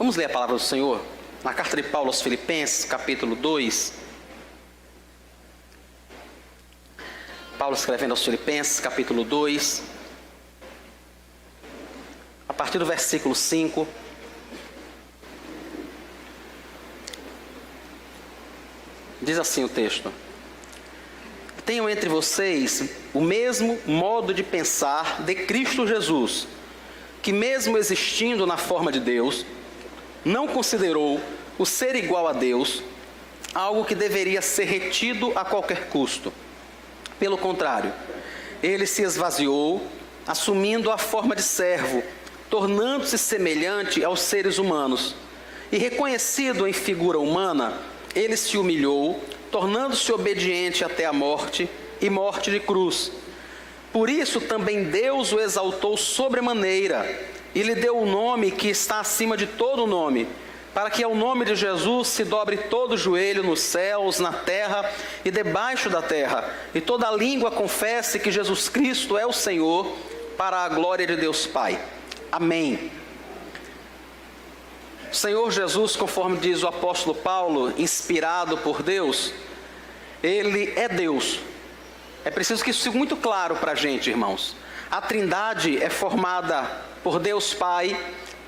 Vamos ler a palavra do Senhor? Na carta de Paulo aos Filipenses, capítulo 2. Paulo escrevendo aos Filipenses, capítulo 2. A partir do versículo 5. Diz assim o texto: tenham entre vocês o mesmo modo de pensar de Cristo Jesus, que mesmo existindo na forma de Deus, não considerou o ser igual a Deus algo que deveria ser retido a qualquer custo. Pelo contrário, ele se esvaziou, assumindo a forma de servo, tornando-se semelhante aos seres humanos. E reconhecido em figura humana, ele se humilhou, tornando-se obediente até a morte, e morte de cruz. Por isso também Deus o exaltou sobremaneira, e lhe deu o nome que está acima de todo nome, para que ao nome de Jesus se dobre todo o joelho nos céus, na terra e debaixo da terra, e toda língua confesse que Jesus Cristo é o Senhor, para a glória de Deus Pai. Amém. O Senhor Jesus, conforme diz o apóstolo Paulo, inspirado por Deus, Ele é Deus. É preciso que isso fique muito claro para a gente, irmãos. A Trindade é formada por Deus Pai,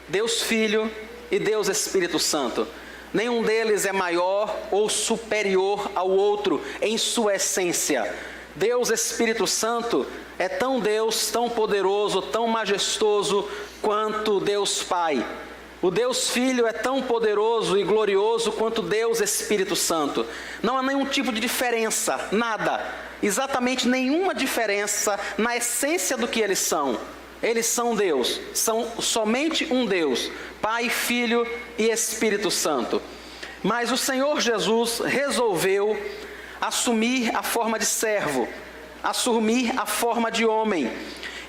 Deus Filho e Deus Espírito Santo. Nenhum deles é maior ou superior ao outro em sua essência. Deus Espírito Santo é tão Deus, tão poderoso, tão majestoso quanto Deus Pai. O Deus Filho é tão poderoso e glorioso quanto Deus Espírito Santo. Não há nenhum tipo de diferença, nada, exatamente nenhuma diferença na essência do que eles são. Eles são Deus, são somente um Deus, Pai, Filho e Espírito Santo. Mas o Senhor Jesus resolveu assumir a forma de servo, assumir a forma de homem.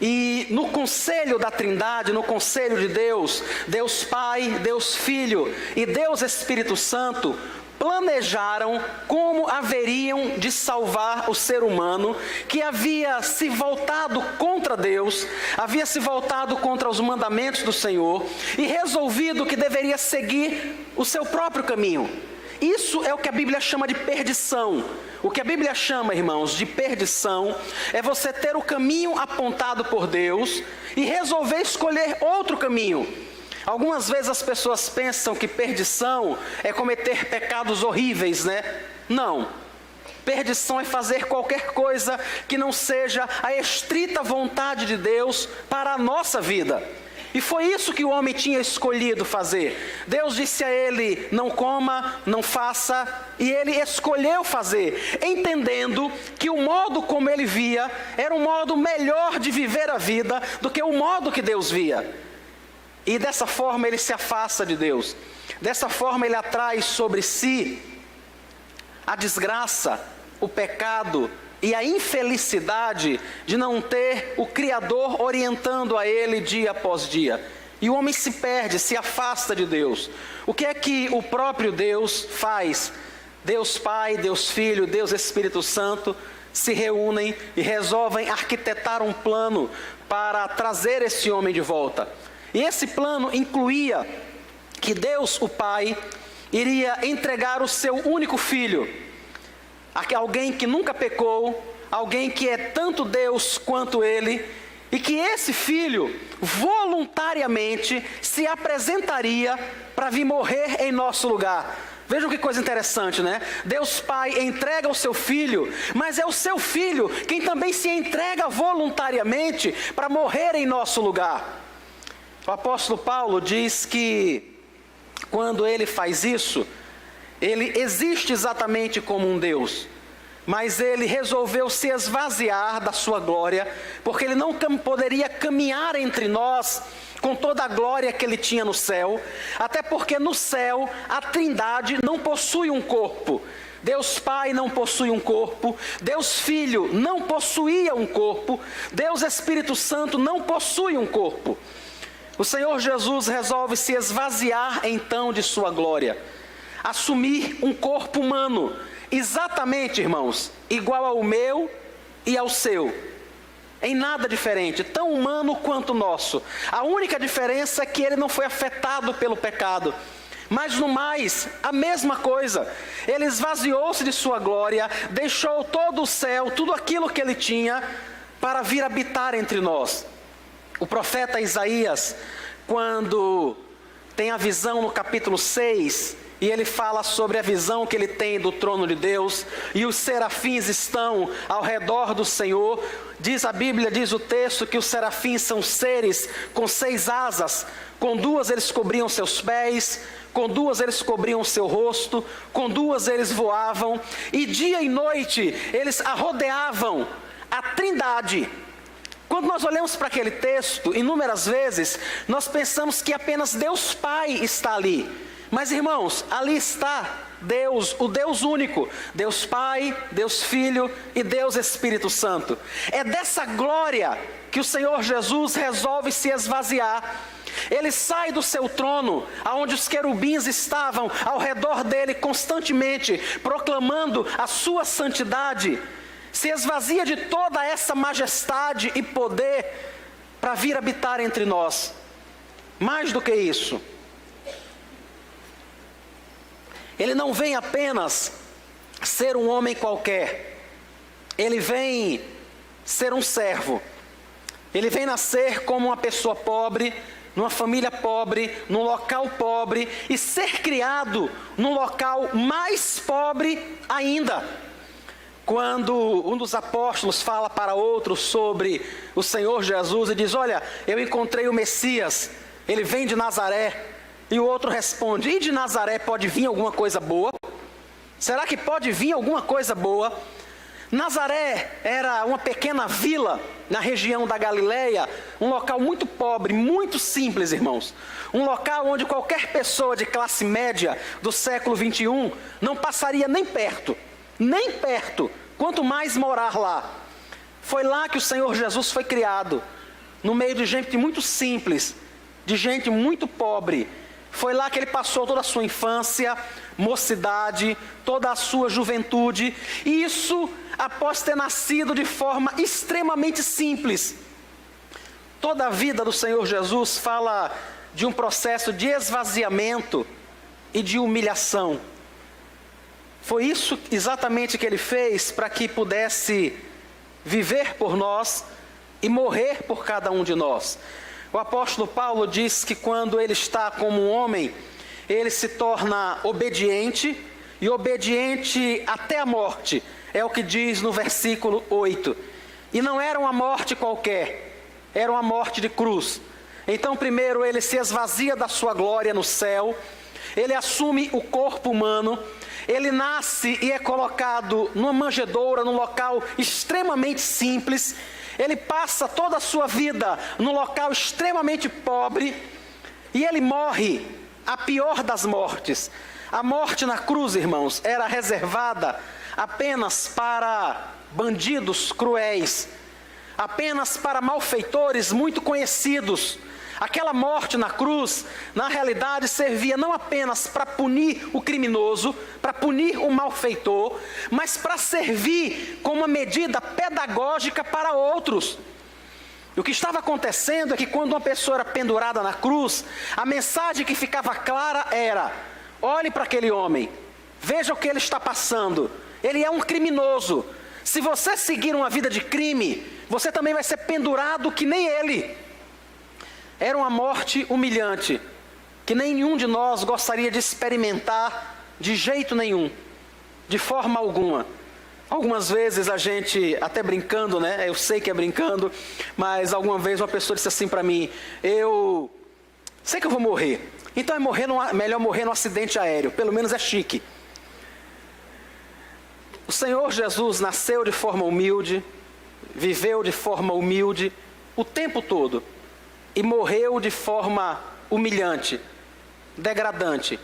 E no conselho da Trindade, no conselho de Deus, Deus Pai, Deus Filho e Deus Espírito Santo planejaram como haveriam de salvar o ser humano que havia se voltado contra Deus, havia se voltado contra os mandamentos do Senhor e resolvido que deveria seguir o seu próprio caminho. Isso é o que a Bíblia chama de perdição. O que a Bíblia chama, irmãos, de perdição é você ter o caminho apontado por Deus e resolver escolher outro caminho. Algumas vezes as pessoas pensam que perdição é cometer pecados horríveis, né? Não. Perdição é fazer qualquer coisa que não seja a estrita vontade de Deus para a nossa vida. E foi isso que o homem tinha escolhido fazer. Deus disse a ele, não coma, não faça, e ele escolheu fazer, entendendo que o modo como ele via era um modo melhor de viver a vida do que o modo que Deus via. E dessa forma ele se afasta de Deus. Dessa forma ele atrai sobre si a desgraça, o pecado e a infelicidade de não ter o Criador orientando a ele dia após dia. E o homem se perde, se afasta de Deus. O que é que o próprio Deus faz? Deus Pai, Deus Filho, Deus Espírito Santo se reúnem e resolvem arquitetar um plano para trazer esse homem de volta. E esse plano incluía que Deus, o Pai, iria entregar o seu único filho, alguém que nunca pecou, alguém que é tanto Deus quanto Ele, e que esse filho voluntariamente se apresentaria para vir morrer em nosso lugar. Vejam que coisa interessante, né? Deus Pai entrega o seu filho, mas é o seu filho quem também se entrega voluntariamente para morrer em nosso lugar. O apóstolo Paulo diz que quando ele faz isso, ele existe exatamente como um Deus, mas ele resolveu se esvaziar da sua glória, porque ele não poderia caminhar entre nós com toda a glória que ele tinha no céu, até porque no céu a Trindade não possui um corpo. Deus Pai não possui um corpo, Deus Filho não possuía um corpo, Deus Espírito Santo não possui um corpo. O Senhor Jesus resolve se esvaziar então de sua glória, assumir um corpo humano, exatamente, irmãos, igual ao meu e ao seu. em nada diferente, tão humano quanto o nosso. A única diferença é que ele não foi afetado pelo pecado. Mas no mais, a mesma coisa. Ele esvaziou-se de sua glória, deixou todo o céu, tudo aquilo que ele tinha, para vir habitar entre nós. O profeta Isaías, quando tem a visão no capítulo 6, e ele fala sobre a visão que ele tem do trono de Deus, e os serafins estão ao redor do Senhor. Diz a Bíblia, diz o texto, que os serafins são seres com 6 asas, com 2 eles cobriam seus pés, com 2 eles cobriam o seu rosto, com 2 eles voavam, e dia e noite eles rodeavam a Trindade. Quando nós olhamos para aquele texto, inúmeras vezes, nós pensamos que apenas Deus Pai está ali. Mas irmãos, ali está Deus, o Deus único, Deus Pai, Deus Filho e Deus Espírito Santo. É dessa glória que o Senhor Jesus resolve se esvaziar. Ele sai do seu trono, aonde os querubins estavam ao redor dele constantemente, proclamando a sua santidade. Se esvazia de toda essa majestade e poder para vir habitar entre nós. Mais do que isso, ele não vem apenas ser um homem qualquer, ele vem ser um servo. Ele vem nascer como uma pessoa pobre, numa família pobre, num local pobre, e ser criado num local mais pobre ainda. Quando um dos apóstolos fala para outro sobre o Senhor Jesus e diz: olha, eu encontrei o Messias, ele vem de Nazaré. E o outro responde: e de Nazaré pode vir alguma coisa boa? Será que pode vir alguma coisa boa? Nazaré era uma pequena vila na região da Galileia, um local muito pobre, muito simples, irmãos. Um local onde qualquer pessoa de classe média do século 21 não passaria nem perto, quanto mais morar lá. Foi lá que o Senhor Jesus foi criado, no meio de gente muito simples, de gente muito pobre. Foi lá que ele passou toda a sua infância, mocidade, toda a sua juventude. E isso após ter nascido de forma extremamente simples. Toda a vida do Senhor Jesus fala de um processo de esvaziamento e de humilhação. Foi isso exatamente que ele fez para que pudesse viver por nós e morrer por cada um de nós. O apóstolo Paulo diz que quando ele está como um homem, ele se torna obediente, e obediente até a morte, é o que diz no versículo 8. E não era uma morte qualquer, era uma morte de cruz. Então primeiro ele se esvazia da sua glória no céu, ele assume o corpo humano, ele nasce e é colocado numa manjedoura, num local extremamente simples. Ele passa toda a sua vida num local extremamente pobre, e ele morre a pior das mortes. A morte na cruz, irmãos, era reservada apenas para bandidos cruéis, apenas para malfeitores muito conhecidos. Aquela morte na cruz, na realidade, servia não apenas para punir o criminoso, para punir o malfeitor, mas para servir como uma medida pedagógica para outros. E o que estava acontecendo é que quando uma pessoa era pendurada na cruz, a mensagem que ficava clara era: olhe para aquele homem, veja o que ele está passando, ele é um criminoso. Se você seguir uma vida de crime, você também vai ser pendurado que nem ele. Era uma morte humilhante, que nenhum de nós gostaria de experimentar de jeito nenhum, de forma alguma. Algumas vezes a gente, até brincando, né? Eu sei que é brincando, mas alguma vez uma pessoa disse assim para mim: eu sei que eu vou morrer, então melhor morrer num acidente aéreo, pelo menos é chique. O Senhor Jesus nasceu de forma humilde, viveu de forma humilde o tempo todo, e morreu de forma humilhante, degradante.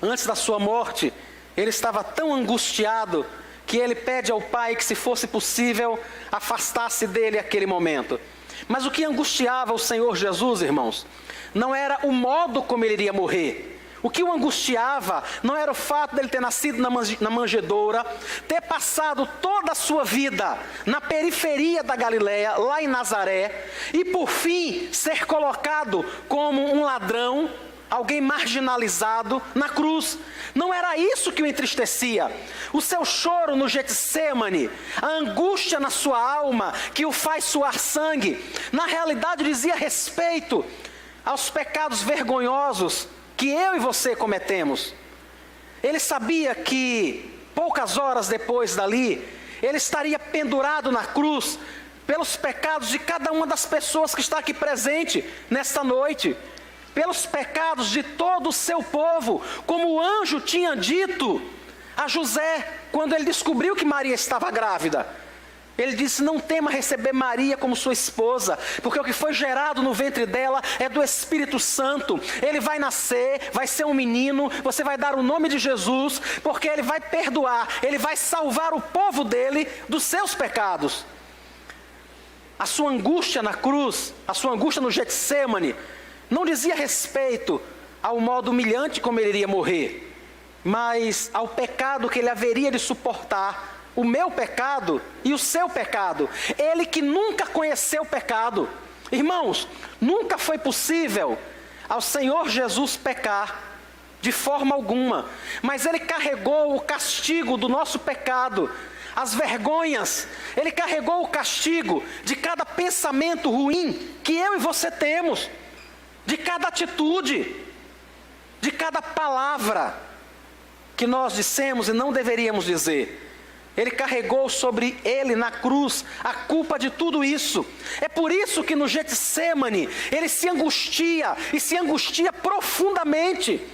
Antes da sua morte, ele estava tão angustiado que ele pede ao Pai que, se fosse possível, afastasse dele aquele momento. Mas o que angustiava o Senhor Jesus, irmãos, não era o modo como ele iria morrer. O que o angustiava não era o fato dele ter nascido na manjedoura, ter passado toda a sua vida na periferia da Galileia, lá em Nazaré, e por fim ser colocado como um ladrão, alguém marginalizado na cruz. Não era isso que o entristecia. O seu choro no Getsêmani, a angústia na sua alma que o faz suar sangue, na realidade dizia respeito aos pecados vergonhosos que eu e você cometemos. Ele sabia que poucas horas depois dali, ele estaria pendurado na cruz pelos pecados de cada uma das pessoas que está aqui presente nesta noite, pelos pecados de todo o seu povo, como o anjo tinha dito a José quando ele descobriu que Maria estava grávida. Ele disse: não tema receber Maria como sua esposa, porque o que foi gerado no ventre dela é do Espírito Santo. Ele vai nascer, vai ser um menino, você vai dar o nome de Jesus, porque ele vai perdoar, ele vai salvar o povo dele dos seus pecados. A sua angústia na cruz, a sua angústia no Getsêmani, não dizia respeito ao modo humilhante como ele iria morrer, mas ao pecado que ele haveria de suportar, o meu pecado e o seu pecado. Ele que nunca conheceu pecado. Irmãos, nunca foi possível ao Senhor Jesus pecar, de forma alguma, mas ele carregou o castigo do nosso pecado, as vergonhas, ele carregou o castigo de cada pensamento ruim que eu e você temos, de cada atitude, de cada palavra que nós dissemos e não deveríamos dizer. Ele carregou sobre ele na cruz a culpa de tudo isso. É por isso que no Getsêmani ele se angustia, e se angustia profundamente.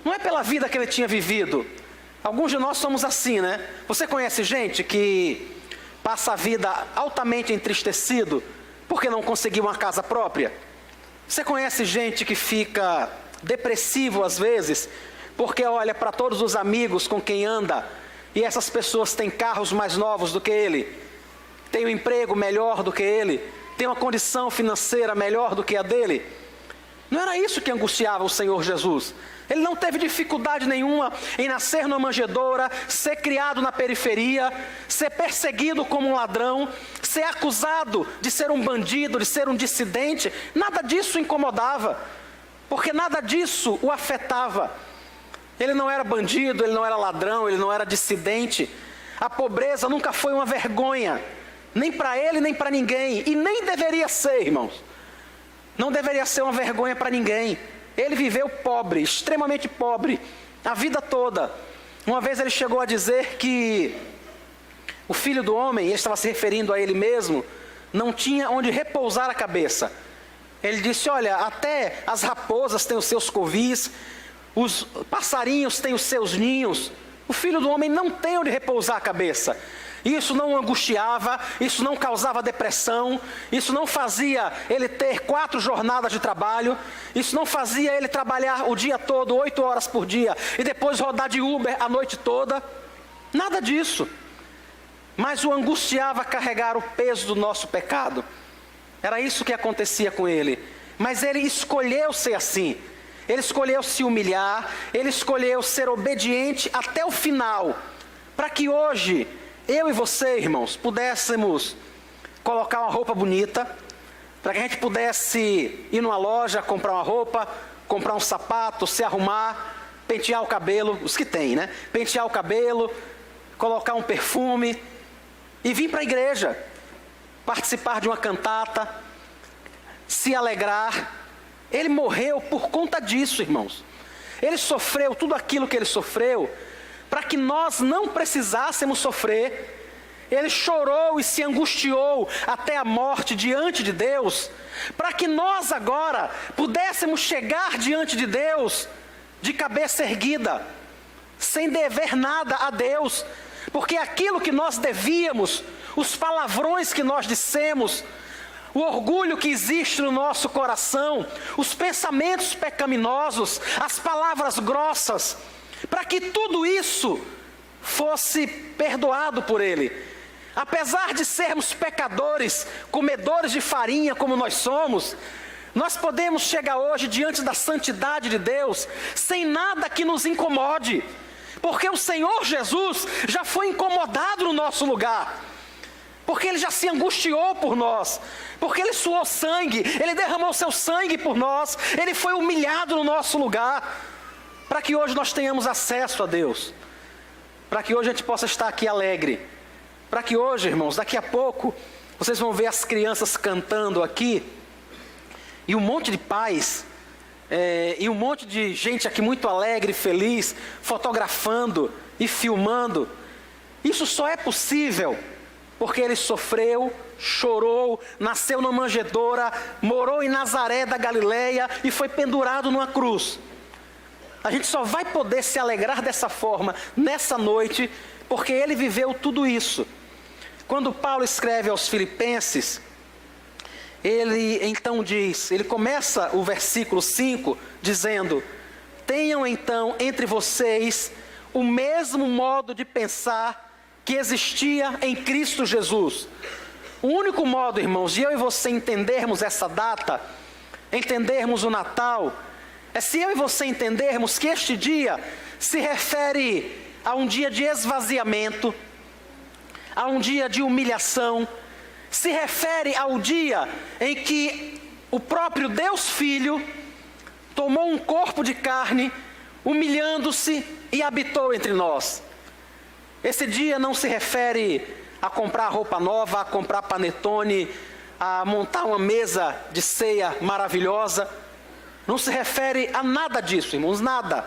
Não é pela vida que ele tinha vivido. Alguns de nós somos assim, né? Você conhece gente que passa a vida altamente entristecido porque não conseguiu uma casa própria? Você conhece gente que fica depressivo às vezes porque olha para todos os amigos com quem anda, e essas pessoas têm carros mais novos do que ele, têm um emprego melhor do que ele, têm uma condição financeira melhor do que a dele? Não era isso que angustiava o Senhor Jesus. Ele não teve dificuldade nenhuma em nascer numa manjedoura, ser criado na periferia, ser perseguido como um ladrão, ser acusado de ser um bandido, de ser um dissidente. Nada disso o incomodava, porque nada disso o afetava. Ele não era bandido, ele não era ladrão, ele não era dissidente. A pobreza nunca foi uma vergonha, nem para ele, nem para ninguém. E nem deveria ser, irmãos. Não deveria ser uma vergonha para ninguém. Ele viveu pobre, extremamente pobre, a vida toda. Uma vez ele chegou a dizer que o Filho do Homem, e ele estava se referindo a ele mesmo, não tinha onde repousar a cabeça. Ele disse: olha, até as raposas têm os seus covis, os passarinhos têm os seus ninhos, o Filho do Homem não tem onde repousar a cabeça. Isso não o angustiava, isso não causava depressão, isso não fazia ele ter 4 jornadas de trabalho, isso não fazia ele trabalhar o dia todo, 8 horas por dia, e depois rodar de Uber a noite toda. Nada disso. Mas o angustiava carregar o peso do nosso pecado. Era isso que acontecia com ele. Mas ele escolheu ser assim. Ele escolheu se humilhar, ele escolheu ser obediente até o final, para que hoje, eu e você, irmãos, pudéssemos colocar uma roupa bonita, para que a gente pudesse ir numa loja, comprar uma roupa, comprar um sapato, se arrumar, pentear o cabelo, os que tem, né? Pentear o cabelo, colocar um perfume e vir para a igreja, participar de uma cantata, se alegrar. Ele morreu por conta disso, irmãos. Ele sofreu tudo aquilo que ele sofreu para que nós não precisássemos sofrer. Ele chorou e se angustiou até a morte diante de Deus, para que nós agora pudéssemos chegar diante de Deus de cabeça erguida, sem dever nada a Deus, porque aquilo que nós devíamos, os palavrões que nós dissemos, o orgulho que existe no nosso coração, os pensamentos pecaminosos, as palavras grossas, para que tudo isso fosse perdoado por Ele. Apesar de sermos pecadores, comedores de farinha como nós somos, Nós podemos chegar hoje diante da santidade de Deus sem nada que nos incomode, porque o Senhor Jesus já foi incomodado no nosso lugar, porque Ele já se angustiou por nós, porque Ele suou sangue, Ele derramou seu sangue por nós, Ele foi humilhado no nosso lugar, para que hoje nós tenhamos acesso a Deus, para que hoje a gente possa estar aqui alegre, para que hoje, irmãos, daqui a pouco, vocês vão ver as crianças cantando aqui, e um monte de pais, e um monte de gente aqui muito alegre e feliz, fotografando e filmando. Isso só é possível porque Ele sofreu, chorou, nasceu na manjedoura, morou em Nazaré da Galileia e foi pendurado numa cruz. A gente só vai poder se alegrar dessa forma nessa noite, porque Ele viveu tudo isso. Quando Paulo escreve aos Filipenses, ele então diz, ele começa o versículo 5 dizendo: tenham então entre vocês o mesmo modo de pensar que existia em Cristo Jesus. O único modo, irmãos, de eu e você entendermos essa data, entendermos o Natal, é se eu e você entendermos que este dia se refere a um dia de esvaziamento, a um dia de humilhação, se refere ao dia em que o próprio Deus Filho tomou um corpo de carne, humilhando-se e habitou entre nós. Esse dia não se refere a comprar roupa nova, a comprar panetone, a montar uma mesa de ceia maravilhosa. Não se refere a nada disso, irmãos, nada.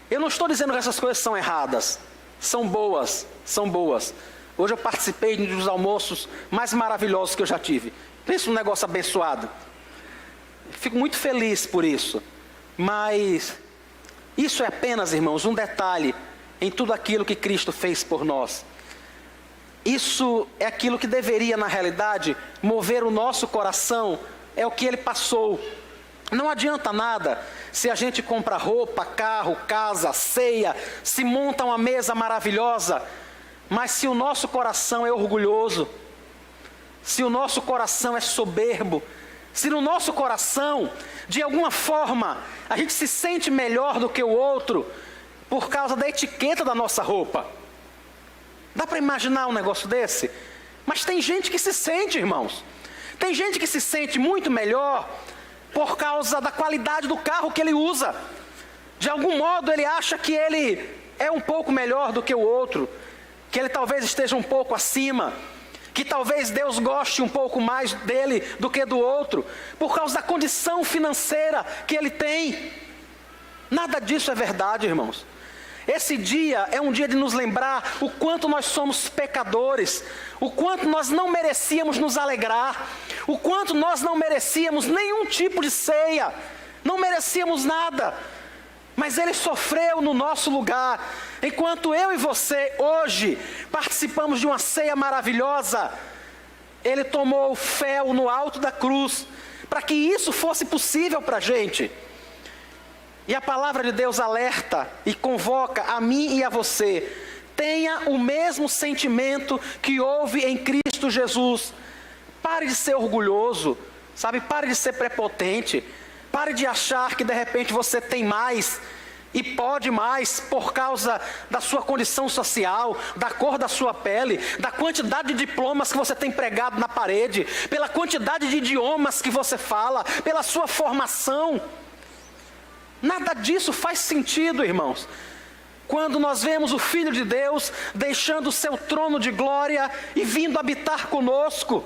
Eu não estou dizendo que essas coisas são erradas, são boas, são boas. Hoje eu participei de um dos almoços mais maravilhosos que eu já tive. Pensa num negócio abençoado. Fico muito feliz por isso. Mas isso é apenas, irmãos, um detalhe em tudo aquilo que Cristo fez por nós. Isso é aquilo que deveria, na realidade, mover o nosso coração, é o que Ele passou. Não adianta nada se a gente compra roupa, carro, casa, ceia, se monta uma mesa maravilhosa, mas se o nosso coração é orgulhoso, se o nosso coração é soberbo, se no nosso coração, de alguma forma, a gente se sente melhor do que o outro, por causa da etiqueta da nossa roupa. Dá para imaginar um negócio desse? Mas tem gente que se sente, irmãos. Tem gente que se sente muito melhor por causa da qualidade do carro que ele usa. De algum modo ele acha que ele é um pouco melhor do que o outro, que ele talvez esteja um pouco acima, que talvez Deus goste um pouco mais dele do que do outro, por causa da condição financeira que ele tem. Nada disso é verdade, irmãos. Esse dia é um dia de nos lembrar o quanto nós somos pecadores, o quanto nós não merecíamos nos alegrar, o quanto nós não merecíamos nenhum tipo de ceia, não merecíamos nada, mas Ele sofreu no nosso lugar, enquanto eu e você hoje participamos de uma ceia maravilhosa. Ele tomou o fel no alto da cruz, para que isso fosse possível para a gente. E a palavra de Deus alerta e convoca a mim e a você: tenha o mesmo sentimento que houve em Cristo Jesus. Pare de ser orgulhoso, sabe? Pare de ser prepotente. Pare de achar que de repente você tem mais e pode mais por causa da sua condição social, da cor da sua pele, da quantidade de diplomas que você tem pregado na parede, pela quantidade de idiomas que você fala, pela sua formação. Nada disso faz sentido, irmãos. Quando nós vemos o Filho de Deus deixando o seu trono de glória e vindo habitar conosco,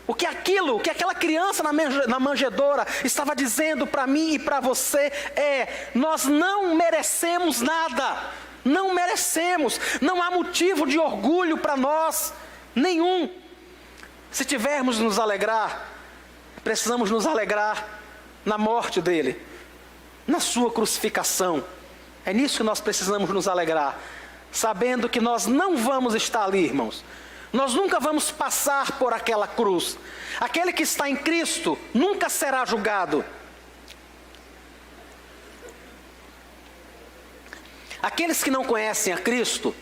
o que aquela criança na manjedoura estava dizendo para mim e para você é: nós não merecemos nada, não merecemos, não há motivo de orgulho para nós, nenhum. Se tivermos de nos alegrar, precisamos nos alegrar na morte dele, na sua crucificação. É nisso que nós precisamos nos alegrar, sabendo que nós não vamos estar ali, irmãos. Nós nunca vamos passar por aquela cruz. Aquele que está em Cristo nunca será julgado. Aqueles que não conhecem a Cristo,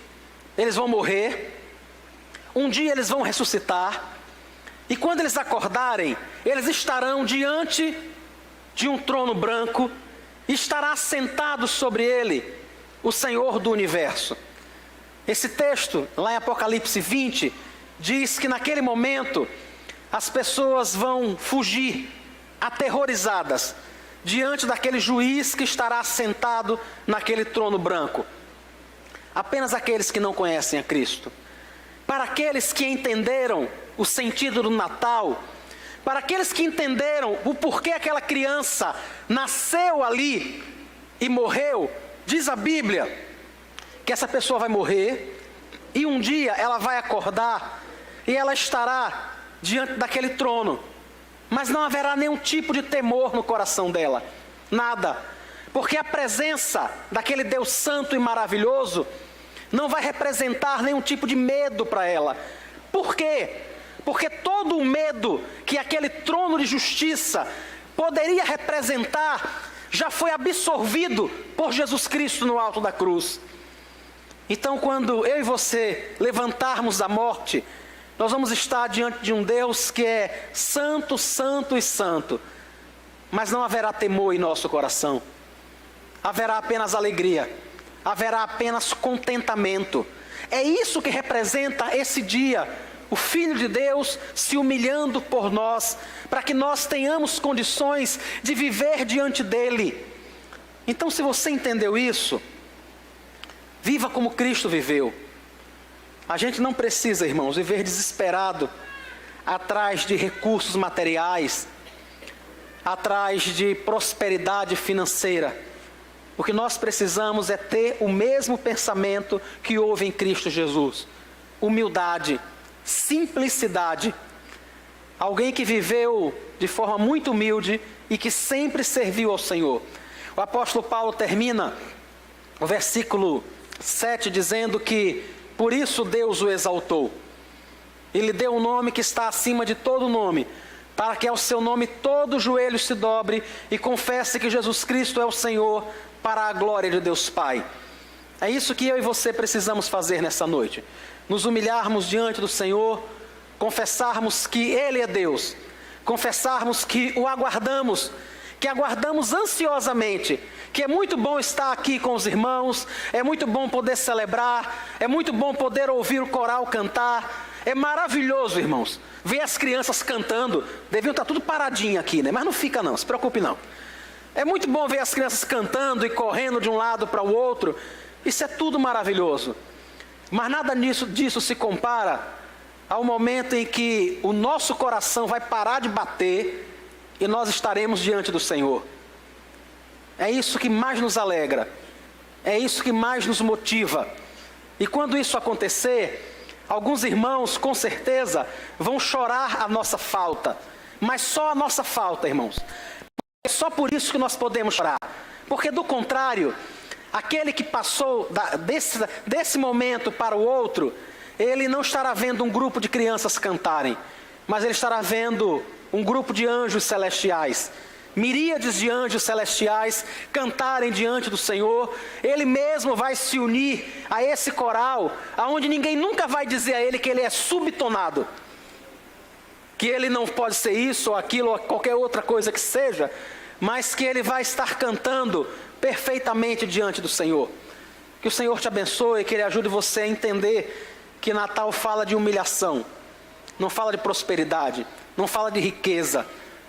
eles vão morrer, um dia eles vão ressuscitar, e quando eles acordarem, eles estarão diante de um trono branco, e estará sentado sobre ele o Senhor do universo. Esse texto, lá em Apocalipse 20, diz que naquele momento as pessoas vão fugir, aterrorizadas, diante daquele juiz que estará sentado naquele trono branco. Apenas aqueles que não conhecem a Cristo. Para aqueles que entenderam o sentido do Natal, para aqueles que entenderam o porquê aquela criança nasceu ali e morreu, diz a Bíblia que essa pessoa vai morrer e um dia ela vai acordar e ela estará diante daquele trono, mas não haverá nenhum tipo de temor no coração dela, nada, porque a presença daquele Deus santo e maravilhoso não vai representar nenhum tipo de medo para ela. Por quê? Porque todo o medo que aquele trono de justiça poderia representar já foi absorvido por Jesus Cristo no alto da cruz. Então, quando eu e você levantarmos da morte, nós vamos estar diante de um Deus que é santo, santo e santo. Mas não haverá temor em nosso coração. Haverá apenas alegria. Haverá apenas contentamento. É isso que representa esse dia, o Filho de Deus se humilhando por nós, para que nós tenhamos condições de viver diante dele. Então, se você entendeu isso, viva como Cristo viveu. A gente não precisa, irmãos, viver desesperado atrás de recursos materiais, atrás de prosperidade financeira. O que nós precisamos é ter o mesmo pensamento que houve em Cristo Jesus. Humildade, simplicidade. Alguém que viveu de forma muito humilde e que sempre serviu ao Senhor. O apóstolo Paulo termina o versículo 7 dizendo que por isso Deus o exaltou. Ele deu um nome que está acima de todo nome, para que ao seu nome todo joelho se dobre e confesse que Jesus Cristo é o Senhor, para a glória de Deus Pai. É isso que eu e você precisamos fazer nessa noite. Nos humilharmos diante do Senhor, confessarmos que Ele é Deus, confessarmos que o aguardamos, que aguardamos ansiosamente, que é muito bom estar aqui com os irmãos, é muito bom poder celebrar, é muito bom poder ouvir o coral cantar, é maravilhoso, irmãos, ver as crianças cantando. Deviam estar tudo paradinho aqui, né? Mas não fica não, se preocupe não. É muito bom ver as crianças cantando e correndo de um lado para o outro. Isso é tudo maravilhoso. Mas nada disso se compara ao momento em que o nosso coração vai parar de bater e nós estaremos diante do Senhor. É isso que mais nos alegra. É isso que mais nos motiva. E quando isso acontecer, alguns irmãos com certeza vão chorar a nossa falta. Mas só a nossa falta, irmãos. É só por isso que nós podemos chorar. Porque do contrário, aquele que passou desse momento para o outro, ele não estará vendo um grupo de crianças cantarem, mas ele estará vendo um grupo de anjos celestiais, miríades de anjos celestiais cantarem diante do Senhor. Ele mesmo vai se unir a esse coral, aonde ninguém nunca vai dizer a ele que ele é subtonado, que ele não pode ser isso ou aquilo ou qualquer outra coisa que seja, mas que ele vai estar cantando perfeitamente diante do Senhor. Que o Senhor te abençoe, que Ele ajude você a entender que Natal fala de humilhação, não fala de prosperidade, não fala de riqueza,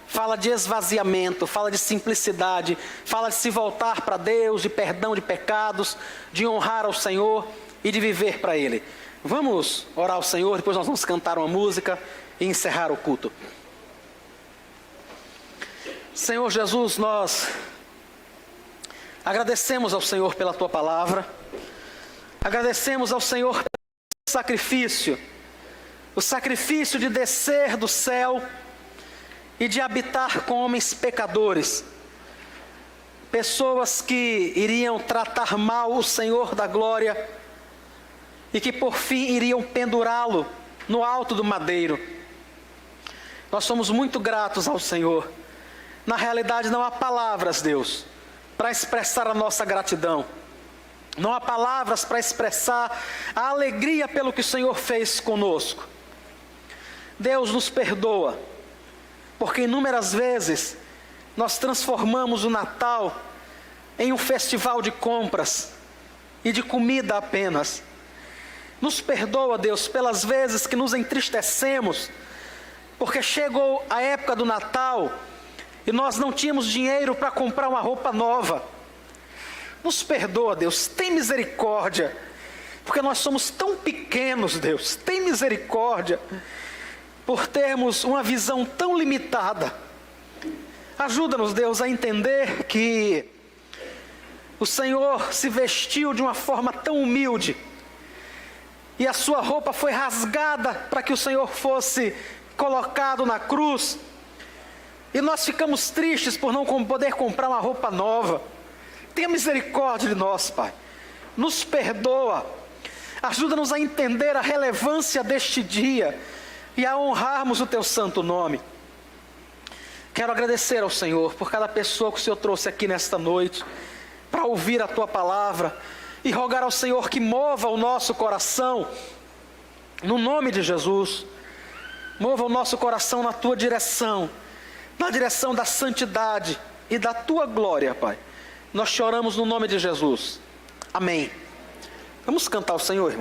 fala de esvaziamento, fala de simplicidade, fala de se voltar para Deus, de perdão de pecados, de honrar ao Senhor e de viver para Ele. Vamos orar ao Senhor, depois nós vamos cantar uma música e encerrar o culto. Senhor Jesus, nós agradecemos ao Senhor pela Tua palavra, agradecemos ao Senhor pelo sacrifício, o sacrifício de descer do céu e de habitar com homens pecadores, pessoas que iriam tratar mal o Senhor da glória e que por fim iriam pendurá-lo no alto do madeiro. Nós somos muito gratos ao Senhor. Na realidade não há palavras, Deus, para expressar a nossa gratidão. Não há palavras para expressar a alegria pelo que o Senhor fez conosco. Deus nos perdoa, porque inúmeras vezes nós transformamos o Natal em um festival de compras e de comida apenas. Nos perdoa, Deus, pelas vezes que nos entristecemos, porque chegou a época do Natal e nós não tínhamos dinheiro para comprar uma roupa nova. Nos perdoa, Deus, tem misericórdia, porque nós somos tão pequenos, Deus, tem misericórdia, por termos uma visão tão limitada. Ajuda-nos, Deus, a entender que o Senhor se vestiu de uma forma tão humilde, e a sua roupa foi rasgada para que o Senhor fosse colocado na cruz, e nós ficamos tristes por não poder comprar uma roupa nova. Tenha misericórdia de nós, Pai, nos perdoa, ajuda-nos a entender a relevância deste dia, e a honrarmos o Teu santo nome. Quero agradecer ao Senhor por cada pessoa que o Senhor trouxe aqui nesta noite, para ouvir a Tua palavra, e rogar ao Senhor que mova o nosso coração, no nome de Jesus. Mova o nosso coração na Tua direção, na direção da santidade e da Tua glória, Pai. Nós choramos no nome de Jesus. Amém. Vamos cantar ao Senhor, irmão.